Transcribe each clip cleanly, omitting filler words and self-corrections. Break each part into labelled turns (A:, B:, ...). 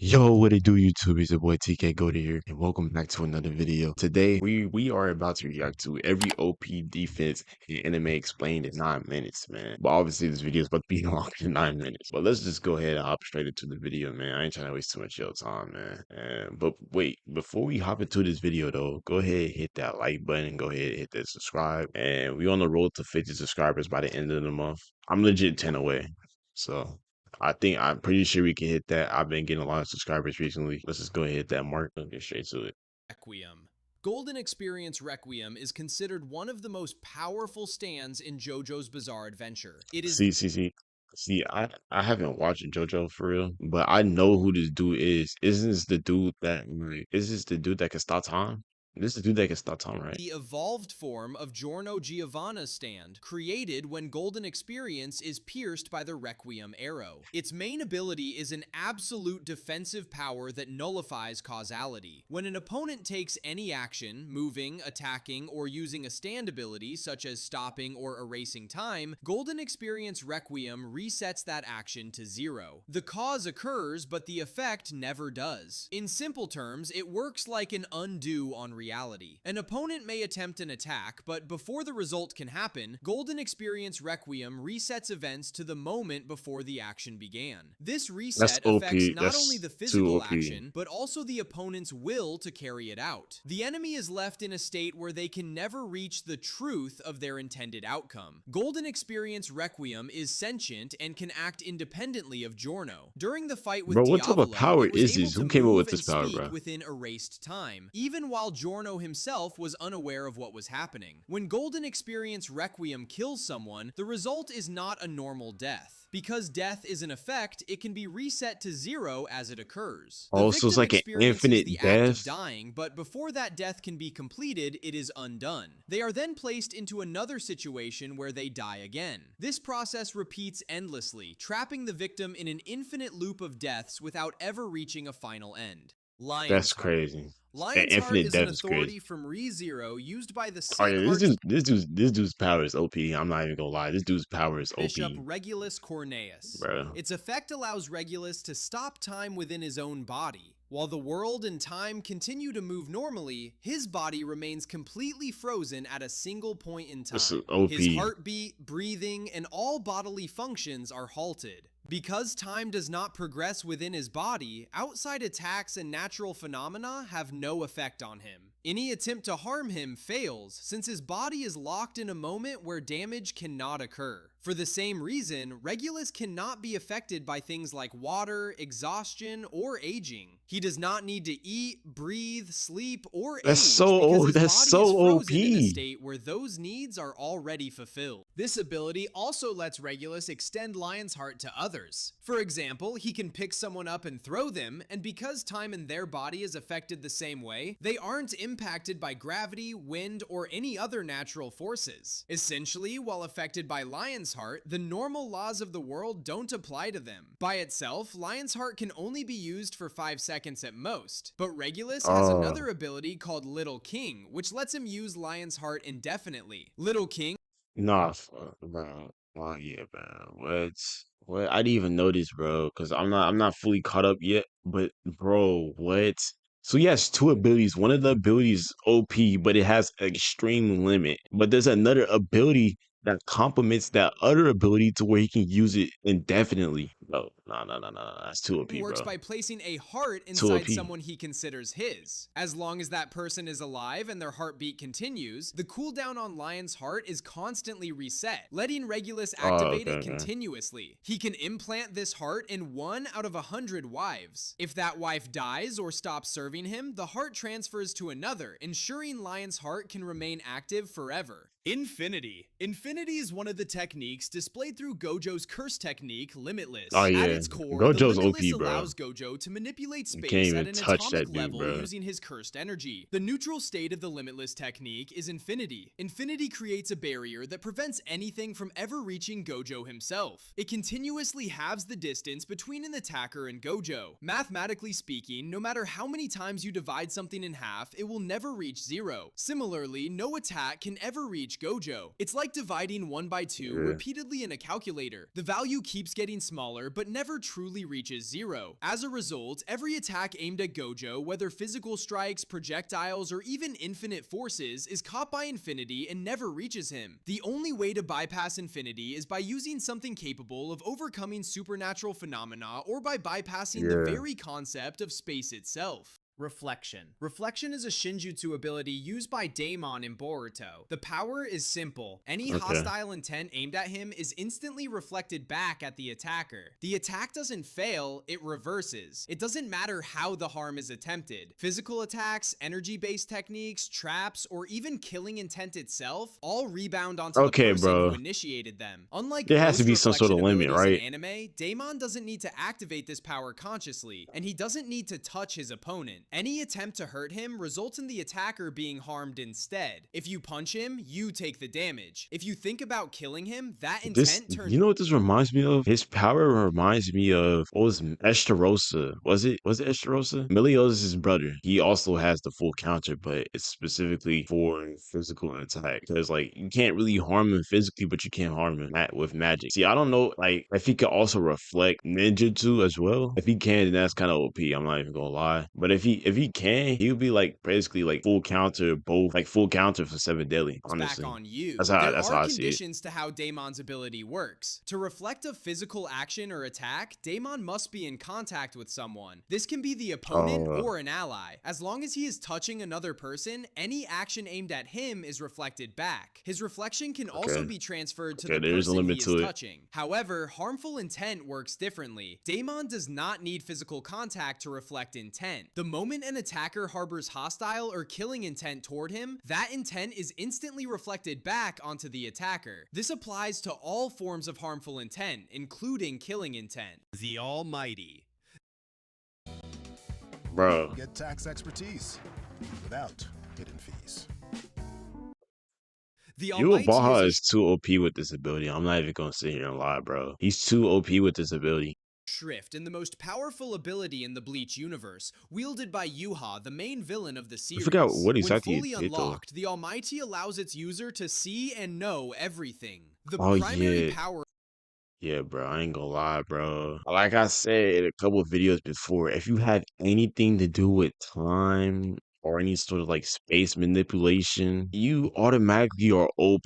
A: Yo, what it do, YouTube? It's your boy Tkgoated here, and welcome back to another video. Today, we are about to react to every OP defense in anime explained in 9 minutes, man. But obviously, this video is about to be longer than 9 minutes. But let's just go ahead and hop straight into the video, man. I ain't trying to waste too much of your time, man. But wait, before we hop into this video, though, go ahead and hit that like button. Go ahead and hit that subscribe. And we on the road to 50 subscribers by the end of the month. I'm legit 10 away. So I'm pretty sure we can hit that. I've been getting a lot of subscribers recently. Let's just go ahead and hit that mark and get straight to it.
B: Requiem. Golden Experience Requiem is considered one of the most powerful stands in JoJo's Bizarre Adventure. It is
A: See, I haven't watched JoJo for real, but I know who this dude is. Isn't this the dude that is this the dude that can stop time? This is the dude that can stop time, right?
B: the evolved form of Giorno Giovanna's stand, created when Golden Experience is pierced by the Requiem arrow. Its main ability is an absolute defensive power that nullifies causality. When an opponent takes any action, moving, attacking, or using a stand ability, such as stopping or erasing time, Golden Experience Requiem resets that action to 0. The cause occurs, but the effect never does. In simple terms, it works like an undo on reality. An opponent may attempt an attack, but before the result can happen, Golden Experience Requiem resets events to the moment before the action began. This
A: That's
B: reset affects
A: OP.
B: not only
A: That's
B: the
A: too
B: physical
A: OP.
B: action, but also the opponent's will to carry it out. The enemy is left in a state where they can never reach the truth of their intended outcome. Golden Experience Requiem is sentient and can act independently of Giorno. During the fight with
A: Bro, what type of
B: Diavolo,
A: power
B: it was
A: is
B: able
A: this?
B: to
A: Who came up
B: move
A: with
B: and
A: this power,
B: speak
A: bro?
B: within erased time, even while Giorno himself was unaware of what was happening. When Golden Experience Requiem kills someone, the result is not a normal death. Because death is an effect, it can be reset to 0 as it occurs. The
A: Oh, so it's
B: victim
A: like an
B: experiences
A: infinite
B: the act of
A: death.
B: dying, but before that death can be completed, it is undone. They are then placed into another situation where they die again. This process repeats endlessly, trapping the victim in an infinite loop of deaths without ever reaching a final end.
A: That's
B: Lion's Heart.
A: crazy. An
B: Lion's Heart
A: infinite
B: is an
A: death is crazy.
B: authority from ReZero used by the
A: Oh
B: Saint
A: yeah, this dude's power is OP. I'm not even gonna lie. This dude's power is
B: Archbishop
A: OP,
B: Regulus Corneus.
A: bro.
B: Its effect allows Regulus to stop time within his own body. While the world and time continue to move normally, his body remains completely frozen at a single point in
A: This is
B: time. His
A: OP.
B: heartbeat, breathing, and all bodily functions are halted. Because time does not progress within his body, outside attacks and natural phenomena have no effect on him. Any attempt to harm him fails, since his body is locked in a moment where damage cannot occur. For the same reason, Regulus cannot be affected by things like water, exhaustion, or aging. He does not need to eat, breathe, sleep, or age because his
A: That's
B: body
A: so
B: is frozen in a
A: OP.
B: state where those needs are already fulfilled. This ability also lets Regulus extend Lion's Heart to others. For example, he can pick someone up and throw them, and because time in their body is affected the same way, they aren't impacted by gravity, wind, or any other natural forces. Essentially, while affected by Lion's Heart, the normal laws of the world don't apply to them. By itself, Lion's Heart can only be used for 5 seconds at most, but Regulus has
A: Uh,
B: another ability called Little King, which lets him use Lion's Heart indefinitely. Little King
A: nah, bro. Oh yeah, bro. What? What? I didn't even know this, bro. Cause I'm not fully caught up yet. But bro, what? So he has two abilities. One of the abilities is OP, but it has extreme limit. But there's another ability that complements that other ability to where he can use it indefinitely. No, no. That's too OP,
B: works
A: bro.
B: by placing a heart
A: Too
B: inside
A: OP.
B: someone he considers his. As long as that person is alive and their heartbeat continues, the cooldown on Lion's Heart is constantly reset, letting Regulus
A: Oh,
B: activate
A: okay,
B: it
A: okay.
B: continuously. He can implant this heart in 1 out of 100 wives. If that wife dies or stops serving him, the heart transfers to another, ensuring Lion's Heart can remain active forever. Infinity. Infinity is one of the techniques displayed through Gojo's curse technique, Limitless.
A: Oh
B: At
A: yeah.
B: its core, the
A: Gojo's
B: Limitless
A: OP, bro.
B: allows Gojo to manipulate
A: You can't
B: space at
A: even
B: an
A: touch
B: atomic
A: that dude,
B: level
A: bro.
B: using his cursed energy. The neutral state of the Limitless technique is Infinity. Infinity creates a barrier that prevents anything from ever reaching Gojo himself. It continuously halves the distance between an attacker and Gojo. Mathematically speaking, no matter how many times you divide something in half, it will never reach 0. Similarly, no attack can ever reach Gojo. It's like dividing 1 by 2
A: Yeah.
B: repeatedly in a calculator. The value keeps getting smaller, but never never truly reaches zero. As a result, every attack aimed at Gojo, whether physical strikes, projectiles, or even infinite forces, is caught by Infinity and never reaches him. The only way to bypass Infinity is by using something capable of overcoming supernatural phenomena or by bypassing the
A: Yeah.
B: very concept of space itself. Reflection. Reflection is a Shinjutsu ability used by Daemon in Boruto. The power is simple. Any
A: Okay.
B: hostile intent aimed at him is instantly reflected back at the attacker. The attack doesn't fail, it reverses. It doesn't matter how the harm is attempted. Physical attacks, energy-based techniques, traps, or even killing intent itself all rebound onto the
A: Okay,
B: person who
A: bro.
B: initiated them. Unlike
A: There has to
B: most
A: be some sort
B: reflection
A: of limit,
B: abilities in
A: right?
B: anime, Daemon doesn't need to activate this power consciously, and he doesn't need to touch his opponent. Any attempt to hurt him results in the attacker being harmed instead. If you punch him, you take the damage. If you think about killing him, that
A: This,
B: intent turns.
A: you know what this reminds me of? His power reminds me of, what was Estarossa? Was it Estarossa? Meliodas' brother. He also has the full counter, but it's specifically for physical attack. Because like you can't really harm him physically, but you can harm him with magic. See, I don't know, like if he could also reflect ninjutsu as well. If he can, then that's kind of OP. I'm not even gonna lie. But if he can, he would be like basically like full counter, both like full counter for seven deadly.
B: Back
A: Honestly,
B: on
A: that's
B: you.
A: how
B: There
A: that's
B: are
A: how I see it.
B: conditions to how Daemon's ability works. To reflect a physical action or attack, Daemon must be in contact with someone. This can be the opponent
A: Uh,
B: or an ally. As long as he is touching another person, any action aimed at him is reflected back. His reflection can also
A: okay.
B: be transferred to
A: Okay,
B: the
A: there's a
B: person
A: limit
B: he is
A: to it.
B: touching. However, harmful intent works differently. Daemon does not need physical contact to reflect intent. The moment an attacker harbors hostile or killing intent toward him, that intent is instantly reflected back onto the attacker. This applies to all forms of harmful intent, including killing intent. The Almighty.
A: Bro,
C: Get tax expertise without hidden fees.
B: The
A: you
B: Almighty is
A: Baja
B: a
A: is too OP with this ability. I'm not even gonna sit here and lie, bro. He's too OP with this ability.
B: Shrift and the most powerful ability in the Bleach universe, wielded by Yuha, the main villain of the
A: I forgot
B: series.
A: what
B: When
A: exactly it
B: fully
A: did though.
B: unlocked, the Almighty allows its user to see and know everything. The
A: Oh
B: primary
A: yeah.
B: power.
A: Yeah, bro, I ain't gonna lie, bro. Like I said in a couple of videos before, if you have anything to do with time or any sort of like space manipulation, you automatically are OP.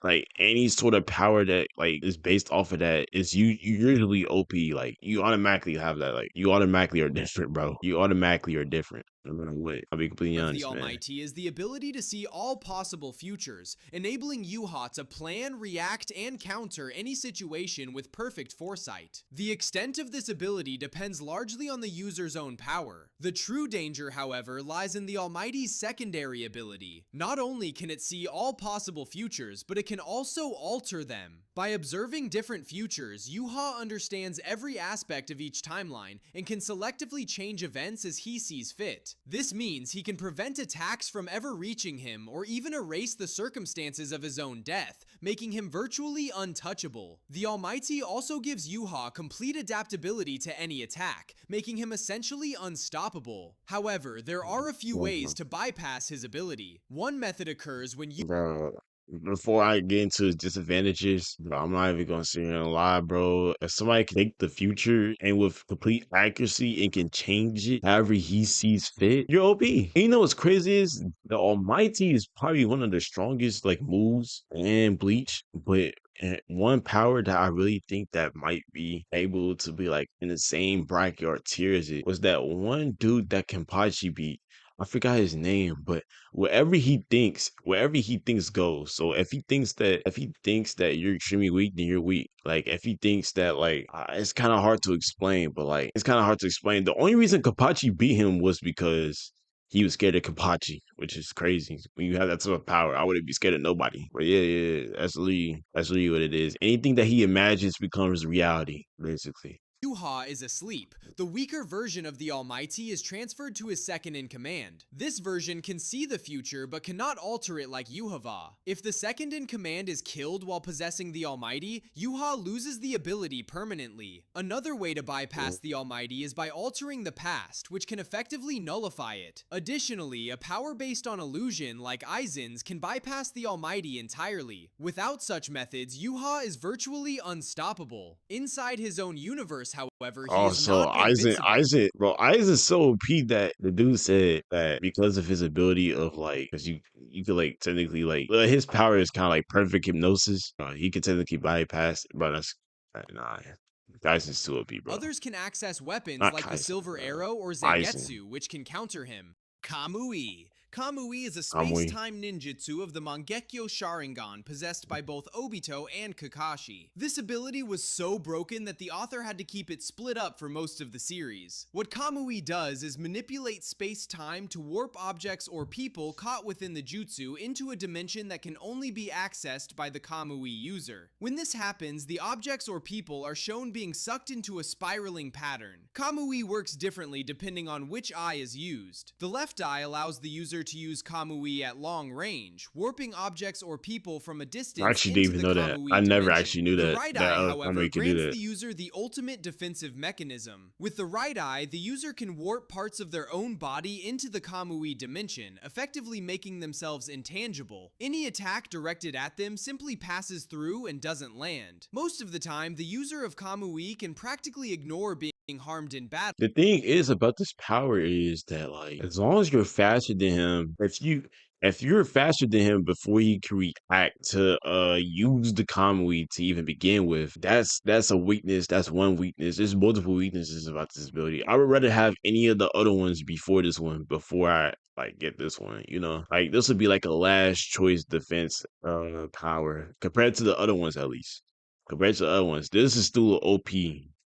A: Like any sort of power that like is based off of that is you usually OP. Like you automatically have that. Like you automatically are different, bro. You automatically are different. No matter what. I'll be completely
B: Of the
A: honest, man.
B: Almighty is the ability to see all possible futures, enabling Yuha to plan, react, and counter any situation with perfect foresight. The extent of this ability depends largely on the user's own power. The true danger, however, lies in the Almighty's secondary ability. Not only can it see all possible futures, but it can also alter them. By observing different futures, Yuha understands every aspect of each timeline and can selectively change events as he sees fit. This means he can prevent attacks from ever reaching him or even erase the circumstances of his own death, making him virtually untouchable. The Almighty also gives Yuha complete adaptability to any attack, making him essentially unstoppable. However, there are a few ways to bypass his ability. One method occurs when
A: Bro, before I get into his disadvantages, bro, I'm not even gonna sit here and lie, bro. If somebody can take the future and with complete accuracy and can change it however he sees fit, you're OP. And you know what's crazy is the Almighty is probably one of the strongest like moves in Bleach, but one power that I really think that might be able to be like in the same bracket or tier as it was that one dude that Kenpachi beat. I forgot his name, but wherever he thinks goes. So if he thinks that you're extremely weak, then you're weak. Like if he thinks that like it's kind of hard to explain, but like it's kind of hard to explain. The only reason Kapachi beat him was because he was scared of Kapachi, which is crazy. When you have that sort of power, I wouldn't be scared of nobody. But yeah, that's really what it is. Anything that he imagines becomes reality, basically.
B: Yuha is asleep. The weaker version of the Almighty is transferred to his second in command. This version can see the future but cannot alter it like Yuhava. If the second in command is killed while possessing the Almighty, Yuha loses the ability permanently. Another way to bypass the Almighty is by altering the past, which can effectively nullify it. Additionally, a power based on illusion like Aizen's can bypass the Almighty entirely. Without such methods, Yuha is virtually unstoppable. Inside his own universe, force, however, he is
A: Also,
B: not invincible.
A: Aizen's so OP that the dude said that because of his ability of like, because you could like technically like, his power is kind of like perfect hypnosis. He could technically bypass, but that's nah. Aizen's too OP, bro.
B: Others can access weapons
A: Not
B: like the
A: Kaizen,
B: Silver Arrow or
A: Aizen.
B: Zangetsu, which can counter him. Kamui. Kamui is a
A: Kamui.
B: space-time ninjutsu of the Mangekyo Sharingan possessed by both Obito and Kakashi. This ability was so broken that the author had to keep it split up for most of the series. What Kamui does is manipulate space-time to warp objects or people caught within the jutsu into a dimension that can only be accessed by the Kamui user. When this happens, the objects or people are shown being sucked into a spiraling pattern. Kamui works differently depending on which eye is used. The left eye allows the user to use Kamui at long range, warping objects or people from a
A: I
B: distance
A: actually didn't
B: into
A: even
B: the
A: know that. I
B: Kamui
A: never
B: dimension.
A: actually knew
B: The
A: that
B: right
A: that
B: eye, however,
A: Kamui could do
B: grants
A: that.
B: the user the ultimate defensive mechanism. With the right eye, the user can warp parts of their own body into the Kamui dimension, effectively making themselves intangible. Any attack directed at them simply passes through and doesn't land. Most of the time, the user of Kamui can practically ignore being harmed in battle.
A: The thing is about this power is that like as long as you're faster than him, if you're faster than him before he can react to use the Kamui to even begin with, that's a weakness. That's one weakness. There's multiple weaknesses about this ability. I would rather have any of the other ones before this one, before I like get this one, you know? Like this would be like a last choice defense power compared to the other ones at least. Compared to the other ones. This is still OP.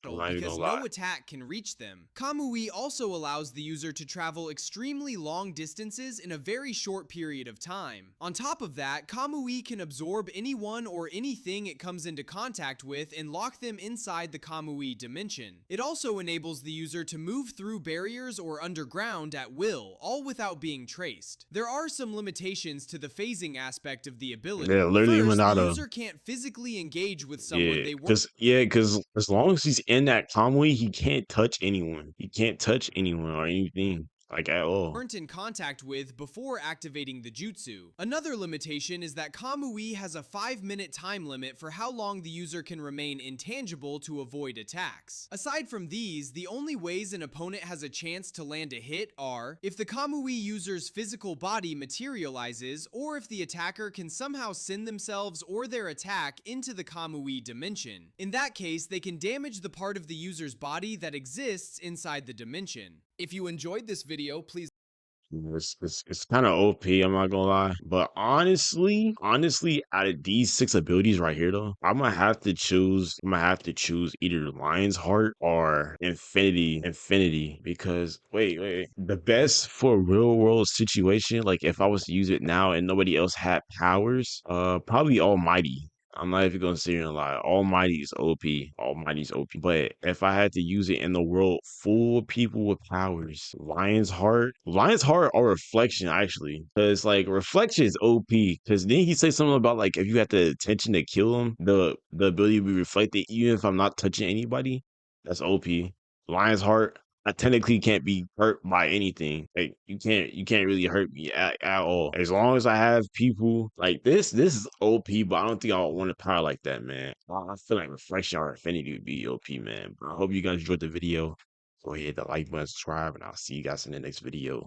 A: I'm not even gonna
B: Because
A: lie.
B: no attack can reach them. Kamui also allows the user to travel extremely long distances in a very short period of time. On top of that, Kamui can absorb anyone or anything it comes into contact with and lock them inside the Kamui dimension. It also enables the user to move through barriers or underground at will, all without being traced. There are some limitations to the phasing aspect of the ability.
A: Yeah, literally
B: First, the
A: Minato.
B: user can't physically engage with someone they
A: Yeah, cause as long as he's in that Kamui, he can't touch anyone. He can't touch anyone or anything, like at all.
B: weren't in contact with before activating the jutsu. Another limitation is that Kamui has a 5-minute time limit for how long the user can remain intangible to avoid attacks. Aside from these, the only ways an opponent has a chance to land a hit are if the Kamui user's physical body materializes, or if the attacker can somehow send themselves or their attack into the Kamui dimension. In that case, they can damage the part of the user's body that exists inside the dimension. If you enjoyed this video, please
A: It's kind of OP, I'm not gonna lie. But honestly, out of these 6 abilities right here, though, I'm gonna have to choose. I'm gonna have to choose either Lion's Heart or Infinity. Because wait, the best for a real world situation, like if I was to use it now and nobody else had powers, probably Almighty. I'm not even gonna sit here and lie. Almighty's OP. Almighty's OP. But if I had to use it in the world full of people with powers, Lion's Heart or Reflection actually, because like Reflection is OP. Because then he say something about like if you have the intention to kill him, the ability to be reflected even if I'm not touching anybody. That's OP. Lion's Heart. I technically can't be hurt by anything. Like you can't really hurt me at all. As long as I have people like this is OP, but I don't think I want a power like that, man. I feel like Reflection or Affinity would be OP, man. But I hope you guys enjoyed the video. Go ahead, hit the like button, subscribe, and I'll see you guys in the next video.